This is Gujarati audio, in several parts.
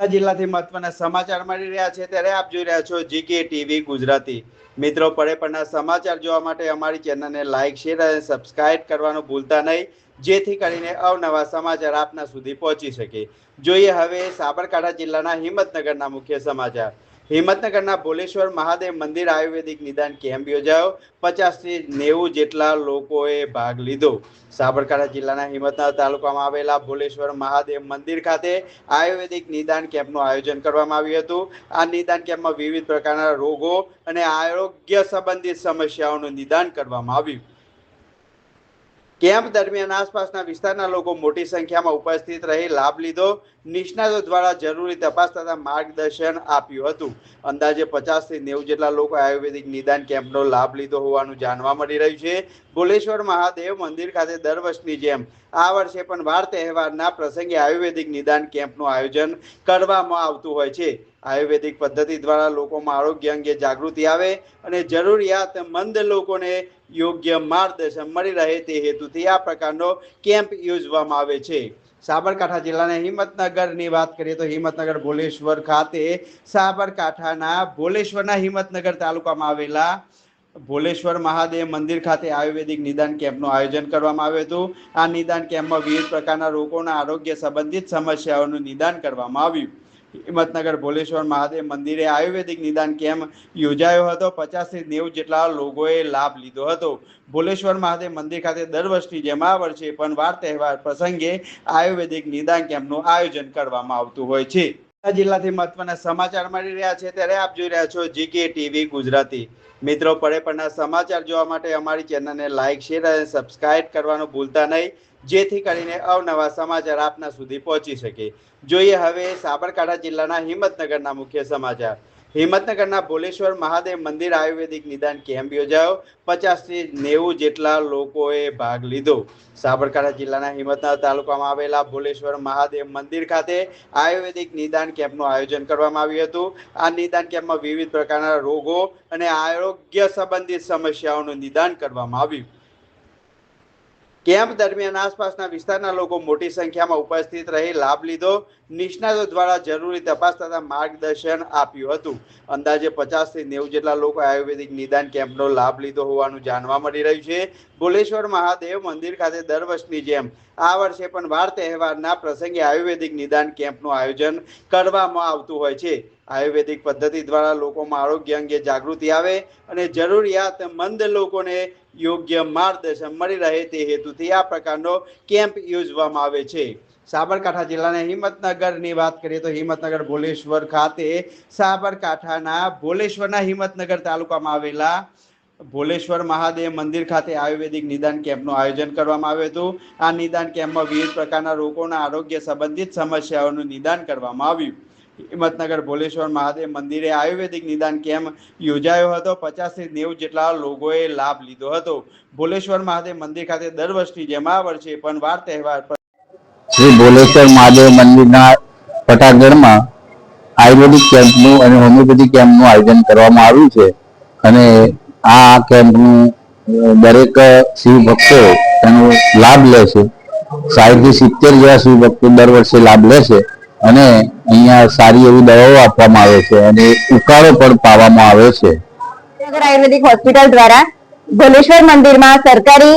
જિલ્લાથી મહત્વના સમાચાર મળી રહ્યા છે ત્યારે આપ જોઈ રહ્યા છો જીકે ટીવી ગુજરાતી. મિત્રો, પડે પડના સમાચાર જોવા માટે અમારી ચેનલને લાઇક, શેર અને સબસ્ક્રાઇબ કરવાનું ભૂલતા નહીં, જેથી કરીને અવનવા સમાચાર આપના સુધી પહોંચી શકે. જોઈએ હવે સાબરકાંઠા જિલ્લાના હિંમતનગરના મુખ્ય સમાચાર. હિંમતનગરના ભોલેશ્વર મહાદેવ મંદિર આયુર્વેદિક નિદાન કેમ્પ યોજાયો. 50 થી 90 જેટલા લોકોએ ભાગ લીધો. સાબરકાંઠા જિલ્લાના હિંમતનગર તાલુકામાં આવેલા ભોલેશ્વર મહાદેવ મંદિર ખાતે આયુર્વેદિક નિદાન કેમ્પનું આયોજન કરવામાં આવ્યું હતું. આ નિદાન કેમ્પમાં વિવિધ પ્રકારના રોગો અને આરોગ્ય સંબંધિત સમસ્યાઓનું નિદાન કરવામાં આવ્યું. કેમ્પ દરમિયાન આસપાસના વિસ્તારના લોકો મોટી સંખ્યામાં ઉપસ્થિત રહી લાભ લીધો. નિષ્ણાતો દ્વારા જરૂરી તપાસ તથા માર્ગદર્શન આપ્યું હતું. અંદાજે 50 થી 90 જેટલા લોકો આયુર્વેદિક નિદાન કેમ્પનો લાભ લીધો હોવાનું જાણવા મળી રહ્યું છે. ભોલેશ્વર મહાદેવ મંદિર ખાતે દર વર્ષની જેમ આ વર્ષે પણ વાર તહેવારના પ્રસંગે આયુર્વેદિક નિદાન કેમ્પનું આયોજન કરવામાં આવતું હોય છે. આયુર્વેદિક પદ્ધતિ દ્વારા લોકોમાં આરોગ્ય અંગે જાગૃતિ આવે અને જરૂરિયાતમંદ લોકોને યોગ્ય માર્ગદર્શન મળી રહે તે હેતુથી આ પ્રકારનો કેમ્પ યોજવામાં આવે છે. સાબરકાંઠા જિલ્લાના હિંમતનગરની વાત કરીએ તો હિંમતનગર ભોલેશ્વર ખાતે સાબરકાંઠાના ભોલેશ્વરના હિંમતનગર તાલુકામાં આવેલા ભોલેશ્વર મહાદેવ મંદિર ખાતે આયુર્વેદિક નિદાન કેમ્પનું આયોજન કરવામાં આવ્યું હતું. આ નિદાન કેમ્પમાં વિવિધ પ્રકારના રોગોના આરોગ્ય સંબંધિત સમસ્યાઓનું નિદાન કરવામાં આવ્યું. હિંમતનગર ભોલેશ્વર મહાદેવ મંદિરે આયુર્વેદિક નિદાન કેમ્પ યોજાયો હતો. 50 થી 90 જેટલા લોકોએ લાભ લીધો હતો. ભોલેશ્વર મહાદેવ મંદિર ખાતે દર વર્ષની જેમ આ વર્ષે પણ વાર તહેવાર પ્રસંગે આયુર્વેદિક નિદાન કેમ્પનું આયોજન કરવામાં આવતું હોય છે. જિલ્લાથી મહત્વના સમાચાર મળી રહ્યા છે ત્યારે આપ જોઈ રહ્યા છો જીકે ટીવી ગુજરાતી. મિત્રો, પડે પડના સમાચાર જોવા માટે અમારી ચેનલને લાઇક, શેર અને સબસ્ક્રાઇબ કરવાનું ભૂલતા નહીં, જેથી કરીને અવનવા સમાચાર આપના સુધી પહોંચી શકે. જોઈએ હવે સાબરકાંઠા જિલ્લાના હિંમતનગરના મુખ્ય સમાચાર. હિંમતનગરના ભોલેશ્વર મહાદેવ મંદિર આયુર્વેદિક નિદાન કેમ્પ યોજાયો. 50 થી 90 જેટલા લોકોએ ભાગ લીધો. સાબરકાંઠા જિલ્લાના હિંમતનગર તાલુકામાં આવેલા ભોલેશ્વર મહાદેવ મંદિર ખાતે આયુર્વેદિક નિદાન કેમ્પનું આયોજન કરવામાં આવ્યું હતું. આ નિદાન કેમ્પમાં વિવિધ પ્રકારના રોગો અને આરોગ્ય સંબંધિત સમસ્યાઓનું નિદાન કરવામાં આવ્યું. કેમ્પ દરમિયાન આસપાસના વિસ્તારના લોકો મોટી સંખ્યામાં ઉપસ્થિત રહી લાભ લીધો. નિષ્ણાતો દ્વારા જરૂરી તપાસ તથા માર્ગદર્શન આપ્યું હતું. અંદાજે 50 થી 90 જેટલા લોકો આયુર્વેદિક નિદાન કેમ્પનો લાભ લીધો હોવાનું જાણવા મળી રહ્યું છે. ભોલેશ્વર મહાદેવ મંદિર ખાતે દર વર્ષની જેમ આ વર્ષે પણ વાર તહેવારના પ્રસંગે આયુર્વેદિક નિદાન કેમ્પનું આયોજન કરવામાં આવતું હોય છે. આયુર્વેદિક પદ્ધતિ દ્વારા લોકોમાં આરોગ્ય અંગે જાગૃતિ આવે અને જરૂરિયાતમંદ લોકોને યોગ્ય માર્ગદર્શન મળી રહે તે હેતુથી આ પ્રકારનો કેમ્પ યોજવામાં આવે છે. સાબરકાંઠા જિલ્લાના હિંમતનગરની વાત કરીએ તો હિંમતનગર ભોલેશ્વર ખાતે સાબરકાંઠાના ભોલેશ્વરના હિંમતનગર તાલુકામાં આવેલા ભોલેશ્વર મહાદેવ મંદિર ખાતે આયુર્વેદિક નિદાન કેમ્પનું આયોજન કરવામાં આવ્યું હતું. આ નિદાન કેમ્પમાં વિવિધ પ્રકારના રોગોના આરોગ્ય સંબંધિત સમસ્યાઓનું નિદાન કરવામાં આવ્યું. હિંમતનગર ભોલેશ્વર મહાદેવ મંદિરે આયુર્વેદિક નિદાન કેમ્પ યોજાયો હતો. 50 થી 90 જેટલા લોકોએ લાભ લીધો હતો. ભોલેશ્વર મહાદેવ મંદિર ખાતે દર વર્ષની જેમ આ વર્ષે પણ વાર તહેવાર શ્રી ભોલેશ્વર મહાદેવ મંદિરના પટાગઢમાં આયુર્વેદિક કેમ્પનું અને હોમિયોપેથિક કેમ્પનું આયોજન કરવામાં આવ્યું છે અને આ કેમ્પનું દરેક શિવ ભક્તો તેનો લાભ લે છે. 60 થી 70 જેવા શિવ ભક્તો દર વર્ષે લાભ લે છે અને અહીંયા સારી એવી દવાઓ આપવામાં આવે છે અને ઉકાળો પણ પાવામાં આવે છે. આયુર્વેદિક હોસ્પિટલ દ્વારા ભોલેશ્વર મંદિરમાં સરકારી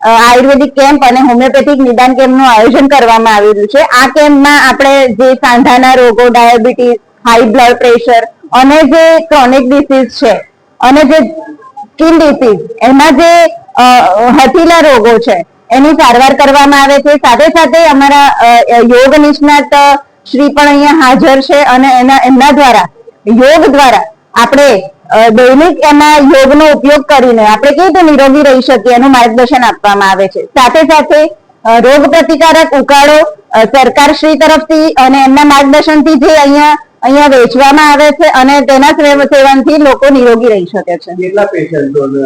આયુર્વેદિક કેમ્પ અને હોમિયોપેથિક નિદાન કેમ્પનું આયોજન કરવામાં આવેલું છે. આ કેમ્પમાં આપણે જે સાંધાના રોગો, ડાયાબિટીસ, હાઈ બ્લડ પ્રેશર અને જે ક્રોનિક ડિસીઝ છે અને જે સ્કિન ડિસીઝ, એમાં જે હઠીલા રોગો છે એની સારવાર કરવામાં આવે છે. સાથે સાથે અમારા યોગ નિષ્ણાત શ્રી પણ અહીંયા હાજર છે અને એમના દ્વારા યોગ દ્વારા આપણે દૈનિક એમાં યોગનો ઉપયોગ કરીને આપણે કેવી રીતે નિરોગી રહી શકીએ એનું માર્ગદર્શન આપવામાં આવે છે. સાથે સાથે રોગ પ્રતિકારક ઉકાળો સરકાર શ્રી તરફથી અને એમના માર્ગદર્શનથી જે અહીંયા વેચવામાં આવે છે અને તેના સેવનથી લોકો નિરોગી રહી શકે છે. કેટલા પેશન્ટોને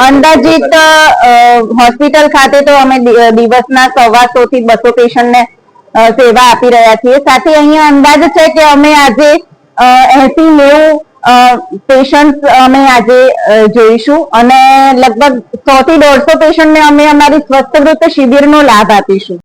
અંદાજિત હોસ્પિટલ ખાતે તો અમે દિવસના 125 થી 200 પેશન્ટને સેવા આપી રહ્યા છીએ. સાથે અહીંયા અંદાજ છે કે અમે આજે 80-90 પેશન્ટ અમે આજે જોઈશું અને લગભગ 100 થી 150 પેશન્ટને અમે અમારી સ્વસ્થવૃત્ત શિબિરનો લાભ આપીશું.